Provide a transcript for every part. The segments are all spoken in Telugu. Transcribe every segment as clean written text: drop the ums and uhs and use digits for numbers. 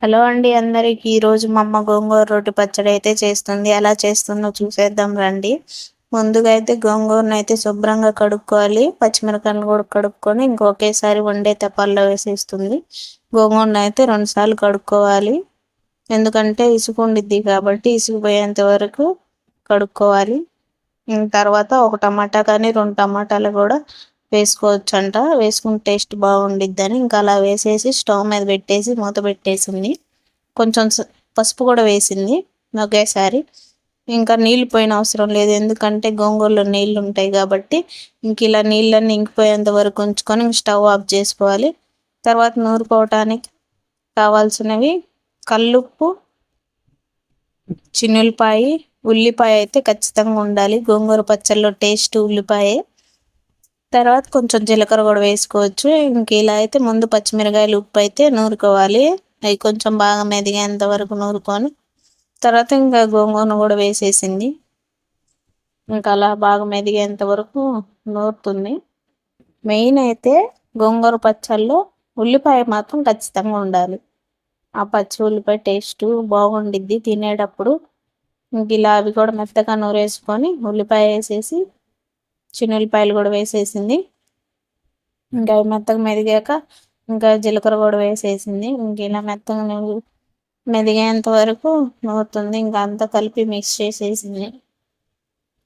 హలో అండి అందరికి. ఈరోజు మా అమ్మ గోంగూర రోటి పచ్చడి అయితే చేస్తుంది. ఎలా చేస్తుందో చూసేద్దాం రండి. ముందుగా అయితే గోంగూరను అయితే శుభ్రంగా కడుక్కోవాలి. పచ్చిమిరపకాయలు కూడా కడుక్కొని ఇంకొకేసారి వండే తపాల్లో వేసేస్తుంది. గోంగూరను అయితే 2 సార్లు కడుక్కోవాలి. ఎందుకంటే ఇసుక ఉండిద్ది కాబట్టి ఇసుక పోయేంత వరకు కడుక్కోవాలి. తర్వాత ఒక టమాటా కానీ 2 టమాటాలు కూడా వేసుకోవచ్చంట. వేసుకుని టేస్ట్ బాగుండిద్దని ఇంకా అలా వేసేసి స్టవ్ మీద పెట్టేసి మూత పెట్టేసింది. కొంచెం పసుపు కూడా వేసింది ఒకేసారి. ఇంకా నీళ్ళు పోయిన అవసరం లేదు, ఎందుకంటే గోంగూరలో నీళ్ళు ఉంటాయి కాబట్టి. ఇంక ఇలా నీళ్ళన్నీ ఇంకిపోయేంత వరకు ఉంచుకొని స్టవ్ ఆఫ్ చేసుకోవాలి. తర్వాత నూరుకోవటానికి కావాల్సినవి కల్లుప్పు, చిన్నులపాయ, ఉల్లిపాయ అయితే ఖచ్చితంగా ఉండాలి. గోంగూర పచ్చళ్ళలో టేస్ట్ ఉల్లిపాయే. తర్వాత కొంచెం జీలకర్ర కూడా వేసుకోవచ్చు. ఇంక ఇలా అయితే ముందు పచ్చిమిరకాయలు, ఉప్పు అయితే నూరుకోవాలి. అవి కొంచెం బాగా మెదిగేంత వరకు నూరుకొని తర్వాత ఇంకా గోంగూరను కూడా వేసేసింది. ఇంకా అలా బాగా మెదిగేంత వరకు నూరుతుంది. మెయిన్ అయితే గోంగూర పచ్చళ్ళలో ఉల్లిపాయ మాత్రం ఖచ్చితంగా ఉండాలి. ఆ పచ్చి ఉల్లిపాయ టేస్ట్ బాగుండిద్ది తినేటప్పుడు. ఇంక ఇలా అవి కూడా మెత్తగా నూరేసుకొని ఉల్లిపాయ వేసేసి చిన్నులపాయలు కూడా వేసేసింది. ఇంకా అవి మెత్తగా మెదిగాక ఇంకా జీలకర్ర కూడా వేసేసింది. ఇంక ఇలా మెత్తగా మెదిగేంత వరకు నూరుతుంది. ఇంకా అంతా కలిపి మిక్స్ చేసేసింది.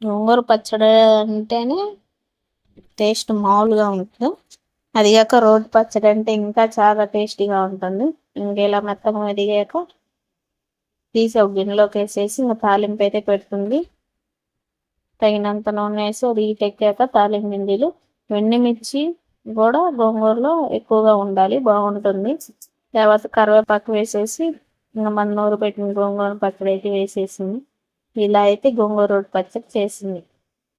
గోంగూర పచ్చడి అంటేనే టేస్ట్ మామూలుగా ఉంటుంది. అది కాక రోటి పచ్చడి అంటే ఇంకా చాలా టేస్టీగా ఉంటుంది. ఇంక ఇలా మెత్తగా మెదిగాక తీసి ఒక గిన్నెలోకి వేసేసి ఇంకా తాలింపు అయితే పెడుతుంది. తగినంత నూనె వేసి అది ఎక్కాక తాలింపు గింజలు, ఎండుమిర్చి కూడా గోంగూరలో ఎక్కువగా ఉండాలి, బాగుంటుంది. తర్వాత కరివేపాకు వేసేసి ఇంకా మన నూరు పెట్టిన గోంగూర పచ్చడి అయితే వేసేసింది. ఇలా అయితే గోంగూర రోటి పచ్చడి చేసింది.